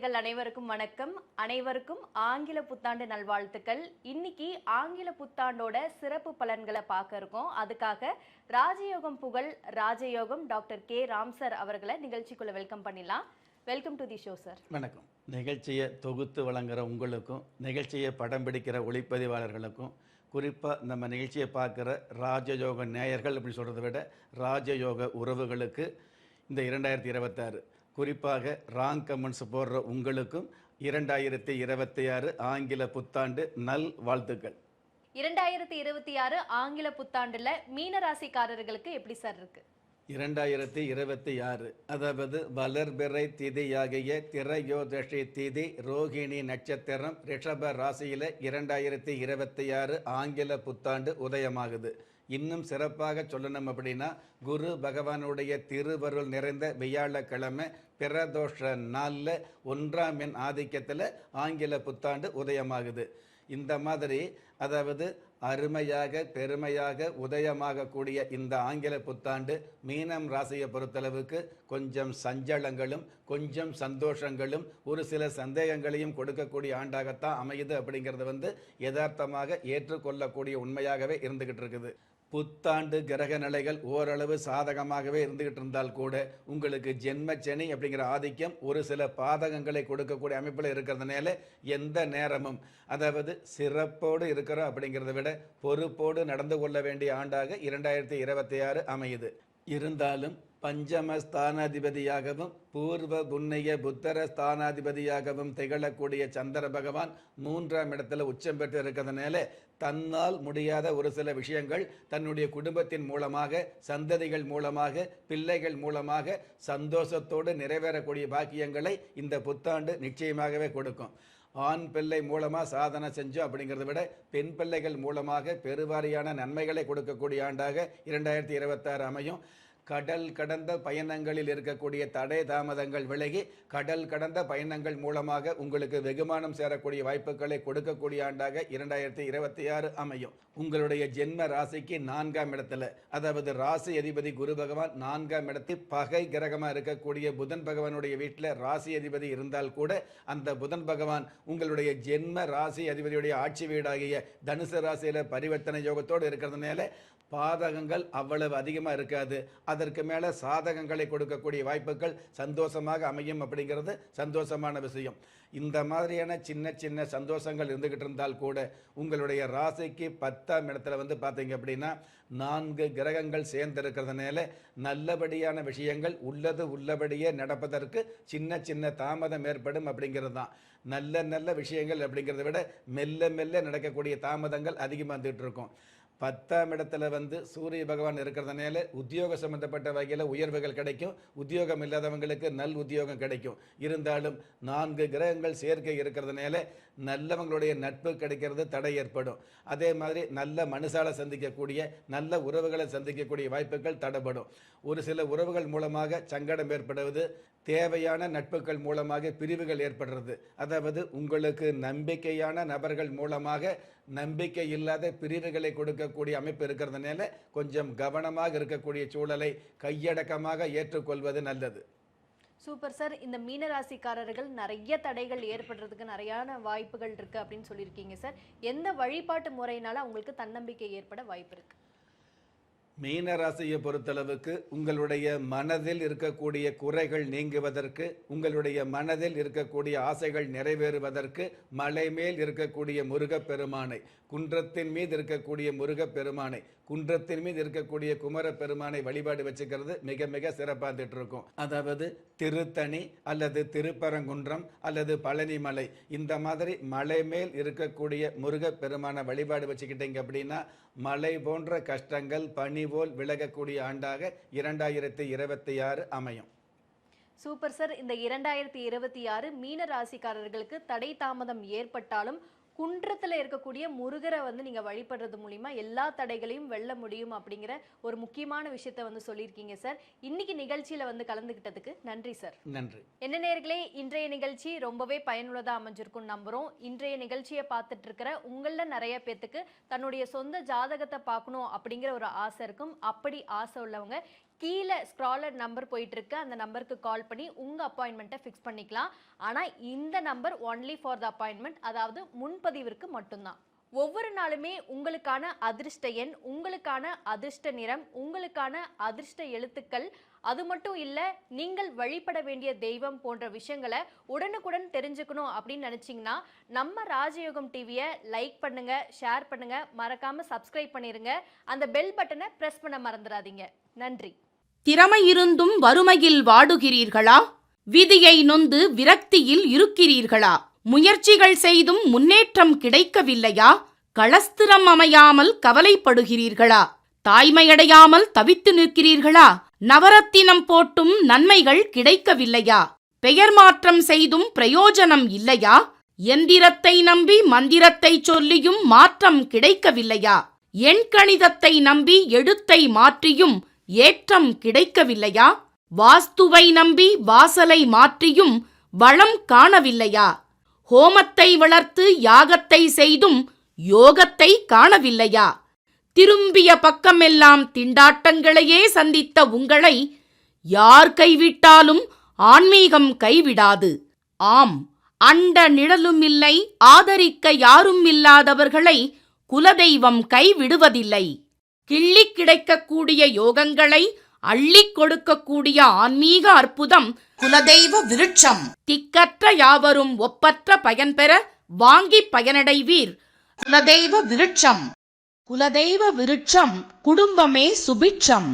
நேயர்கள் அனைவருக்கும் வணக்கம். அனைவருக்கும் ஆங்கில புத்தாண்டு நல்வாழ்த்துக்கள். இன்னைக்கு ஆங்கில புத்தாண்டோட சிறப்பு பலன்களை பார்க்க இருக்கோம். அதுக்காக ராஜயோகம் புகழ் ராஜயோகம் டாக்டர் கே ராம் சார் அவர்களை நிகழ்ச்சிக்குள்ள வெல்கம் பண்ணிடலாம். Welcome to the show sir. வணக்கம். நிகழ்ச்சியை தொகுத்து வழங்குற உங்களுக்கும், நிகழ்ச்சியை படம் பிடிக்கிற ஒளிப்பதிவாளர்களுக்கும், குறிப்பாக நம்ம நிகழ்ச்சியை பார்க்குற ராஜயோக நேயர்கள் அப்படி சொல்கிறத விட ராஜயோக உறவுகளுக்கு இந்த 2026 குறிப்பாக ராங் கமெண்ட்ஸ் போடுற உங்களுக்கும் 2026 ஆங்கில புத்தாண்டு நல் வாழ்த்துக்கள். 2026 ஆங்கில புத்தாண்டுல மீன ராசிக்காரர்களுக்கு எப்படி சார் இருக்கு? 2026 அதாவது வளர்பிறை திதியாகிய திரையோதசி திதி ரோகிணி நட்சத்திரம் ரிஷப ராசியில் 2026 ஆங்கில புத்தாண்டு உதயமாகுது. இன்னும் சிறப்பாக சொல்லணும் அப்படின்னா குரு பகவானுடைய திருவருள் நிறைந்த வியாழக்கிழமை பிரதோஷ நாளில் 1ஆம் எண் ஆதிக்கத்தில் ஆங்கில புத்தாண்டு உதயமாகுது. இந்த மாதிரி அதாவது அருமையாக பெருமையாக உதயமாகக்கூடிய இந்த ஆங்கில புத்தாண்டு மீனம் ராசியை பொறுத்தளவுக்கு கொஞ்சம் சஞ்சலங்களும் கொஞ்சம் சந்தோஷங்களும் ஒரு சில சந்தேகங்களையும் கொடுக்கக்கூடிய ஆண்டாகத்தான் அமையுது. அப்படிங்கிறது யதார்த்தமாக ஏற்றுக்கொள்ளக்கூடிய உண்மையாகவே இருந்துகிட்டு இருக்குது. புத்தாண்டு கிரக நிலைகள் ஓரளவு சாதகமாகவே இருந்துகிட்டு இருந்தால் கூட உங்களுக்கு ஜென்மச்சனி அப்படிங்கிற ஆதிக்கம் ஒரு சில பாதகங்களை கொடுக்கக்கூடிய அமைப்பில் இருக்கிறதுனால எந்த நேரமும் அதாவது சிறப்போடு இருக்கிறோம் அப்படிங்கிறத விட பொறுப்போடு நடந்து கொள்ள வேண்டிய ஆண்டாக 2026 அமையுது. இருந்தாலும் பஞ்சம ஸ்தானாதிபதியாகவும் பூர்வ புண்ணிய புத்தர ஸ்தானாதிபதியாகவும் திகழக்கூடிய சந்திர பகவான் 3ஆம் இடத்துல உச்சம் பெற்று இருக்கிறதுனால தன்னால் முடியாத ஒரு சில விஷயங்கள் தன்னுடைய குடும்பத்தின் மூலமாக சந்ததிகள் மூலமாக பிள்ளைகள் மூலமாக சந்தோஷத்தோடு நிறைவேறக்கூடிய பாக்கியங்களை இந்த புத்தாண்டு நிச்சயமாகவே கொடுக்கும். ஆண் பிள்ளை மூலமாக சாதனை செஞ்சோம் அப்படிங்கிறத விட பெண் பிள்ளைகள் மூலமாக பெருவாரியான நன்மைகளை கொடுக்கக்கூடிய ஆண்டாக 2026 அமையும். கடல் கடந்த பயணங்களில் இருக்கக்கூடிய தடை தாமதங்கள் விலகி கடல் கடந்த பயணங்கள் மூலமாக உங்களுக்கு வெகுமானம் சேரக்கூடிய வாய்ப்புகளை கொடுக்கக்கூடிய ஆண்டாக 2026 அமையும். உங்களுடைய ஜென்ம ராசிக்கு 4ஆம் இடத்துல அதாவது ராசி அதிபதி குரு பகவான் 4ஆம் இடத்தில் பகை கிரகமாக இருக்கக்கூடிய புதன் பகவானுடைய வீட்டில் ராசி அதிபதி இருந்தால் கூட அந்த புதன் பகவான் உங்களுடைய ஜென்ம ராசி அதிபதியுடைய ஆட்சி வீடாகிய தனுசு ராசியில் பரிவர்த்தனை யோகத்தோடு இருக்கிறதுனால பாதகங்கள் அவ்வளவு அதிகமாக இருக்காது. அதற்கு மேலே சாதகங்களை கொடுக்கக்கூடிய வாய்ப்புகள் சந்தோஷமாக அமையும். அப்படிங்கிறது சந்தோஷமான விஷயம். இந்த மாதிரியான சின்ன சின்ன சந்தோஷங்கள் இருந்துகிட்டு இருந்தால் கூட உங்களுடைய ராசிக்கு 10ஆம் இடத்துல பார்த்தீங்க அப்படின்னா 4 கிரகங்கள் சேர்ந்திருக்கிறதுனால நல்லபடியான விஷயங்கள் உள்ளபடியே நடப்பதற்கு சின்ன சின்ன தாமதம் ஏற்படும். அப்படிங்கிறது தான் நல்ல நல்ல விஷயங்கள். அப்படிங்கிறத விட மெல்ல மெல்ல நடக்கக்கூடிய தாமதங்கள் அதிகமாக வந்துட்டு இருக்கும். 10ஆம் இடத்துல சூரிய பகவான் இருக்கிறதுனால உத்தியோக சம்பந்தப்பட்ட வகையில் உயர்வுகள் கிடைக்கும். உத்தியோகம் இல்லாதவங்களுக்கு நல் உத்தியோகம் கிடைக்கும். இருந்தாலும் 4 கிரகங்கள் சேர்க்கை இருக்கிறதுனால நல்லவங்களுடைய நட்பு கிடைக்கிறது தடை ஏற்படும். அதே மாதிரி நல்ல மனுஷால சந்திக்கக்கூடிய நல்ல உறவுகளை சந்திக்கக்கூடிய வாய்ப்புகள் தடைப்படும். ஒரு சில உறவுகள் மூலமாக சங்கடம் ஏற்படுவது, தேவையான நட்புகள் மூலமாக பிரிவுகள் ஏற்படுறது. அதாவது உங்களுக்கு நம்பிக்கையான நபர்கள் மூலமாக நம்பிக்கை இல்லாத பிரிவுகளை கொடுக்கக்கூடிய அமைப்பு இருக்கிறதுனால கொஞ்சம் கவனமாக இருக்கக்கூடிய சூழலை கையடக்கமாக ஏற்றுக்கொள்வது நல்லது. Super sir. இந்த மீனராசிக்காரர்கள் நிறைய தடைகள் ஏற்படுறதுக்கு நிறையான வாய்ப்புகள் இருக்கு அப்படின்னு சொல்லியிருக்கீங்க சார். எந்த வழிபாட்டு முறையினால அவங்களுக்கு தன்னம்பிக்கை ஏற்பட வாய்ப்பு இருக்கு? மீனராசியை பொறுத்தளவுக்கு உங்களுடைய மனதில் இருக்கக்கூடிய குறைகள் நீங்குவதற்கு, உங்களுடைய மனதில் இருக்கக்கூடிய ஆசைகள் நிறைவேறுவதற்கு மலை மேல் இருக்கக்கூடிய முருகப்பெருமானை, குன்றத்தின் மீது இருக்கக்கூடிய முருகப்பெருமானை, குன்றத்தின் மீது இருக்கக்கூடிய குமரப்பெருமானை வழிபாடு வச்சுக்கிறது மிக மிக சிறப்பாக இருந்துட்டு இருக்கும். அதாவது திருத்தணி அல்லது திருப்பரங்குன்றம் அல்லது பழனிமலை இந்த மாதிரி மலை மேல் இருக்கக்கூடிய முருகப்பெருமானை வழிபாடு வச்சுக்கிட்டீங்க அப்படின்னா மலை போன்ற கஷ்டங்கள் பனி போல் விலகக்கூடிய ஆண்டாக 2026 அமையும். Super sir. இந்த 2026 மீன ராசிக்காரர்களுக்கு தடை தாமதம் ஏற்பட்டாலும் குன்றத்துல இருக்கக்கூடிய முருகரை நீங்க வழிபடுறது மூலியமா எல்லா தடைகளையும் வெல்ல முடியும் அப்படிங்கிற ஒரு முக்கியமான விஷயத்தை சொல்லியிருக்கீங்க சார். இன்னைக்கு நிகழ்ச்சியில கலந்துகிட்டதுக்கு நன்றி சார். நன்றி. என்ன நேயர்களே, இன்றைய நிகழ்ச்சி ரொம்பவே பயனுள்ளதா அமைஞ்சிருக்கும் நம்புறோம். இன்றைய நிகழ்ச்சியை பார்த்துட்டு இருக்கிற உங்கள நிறைய பேத்துக்கு தன்னுடைய சொந்த ஜாதகத்தை பார்க்கணும் அப்படிங்கிற ஒரு ஆசை இருக்கும். அப்படி ஆசை உள்ளவங்க கீழே ஸ்க்ராலர் நம்பர் போயிட்டு இருக்கு, அந்த நம்பருக்கு கால் பண்ணி உங்க அப்பாயின்மெண்ட்டை ஃபிக்ஸ் பண்ணிக்கலாம். ஆனா இந்த number only for the appointment, அதாவது முன்பதிவிற்கு மட்டும்தான். ஒவ்வொரு நாளுமே உங்களுக்கான அதிர்ஷ்ட எண், உங்களுக்கான அதிர்ஷ்ட நிறம், உங்களுக்கான அதிர்ஷ்ட எழுத்துக்கள், அது மட்டும் இல்ல நீங்கள் வழிபட வேண்டிய தெய்வம் போன்ற விஷயங்களை உடனுக்குடன் தெரிஞ்சுக்கணும் அப்படின்னு நினைச்சீங்கன்னா நம்ம ராஜயோகம் டிவியை லைக் பண்ணுங்க, ஷேர் பண்ணுங்க, மறக்காம சப்ஸ்கிரைப் பண்ணிருங்க. அந்த பெல் பட்டனை பிரஸ் பண்ண மறந்துடாதீங்க. நன்றி. திறமை இருந்தும் வறுமையில் வாடுகிறீர்களா? விதியை நொந்து விரக்தியில் இருக்கிறீர்களா? முயற்சிகள் செய்தும் முன்னேற்றம் கிடைக்கவில்லையா? களஸ்திரம் அமையாமல் கவலைப்படுகிறீர்களா? தாய்மையடையாமல் தவித்து நிற்கிறீர்களா? நவரத்தினம் போட்டும் நன்மைகள் கிடைக்கவில்லையா? பெயர் மாற்றம் செய்தும் பிரயோஜனம் இல்லையா? எந்திரத்தை நம்பி மந்திரத்தை சொல்லியும் மாற்றம் கிடைக்கவில்லையா? எண்கணிதத்தை நம்பி எழுத்தை மாற்றியும் ஏற்றம் கிடைக்கவில்லையா? வாஸ்துவை நம்பி வாசலை மாற்றியும் வளம் காணவில்லையா? ஹோமத்தை வளர்த்து யாகத்தை செய்தும் யோகத்தை காணவில்லையா? திரும்பிய பக்கமெல்லாம் திண்டாட்டங்களையே சந்தித்த உங்களை யார் கைவிட்டாலும் ஆன்மீகம் கைவிடாது. ஆம், அண்ட நிழலும் இல்லை, ஆதரிக்க யாரும் இல்லாதவர்களை குலதெய்வம் கைவிடுவதில்லை. கிள்ளிக் கிடைக்கக்கூடிய யோகங்களை அள்ளிக் கொடுக்கக்கூடிய ஆன்மீக அற்புதம் குலதெய்வ விருட்சம். திக்கற்ற யாவரும் ஒப்பற்ற பயன்பெற வாங்கி பயனடைவீர். குலதெய்வ விருட்சம். குலதெய்வ விருட்சம், குடும்பமே சுபிட்சம்.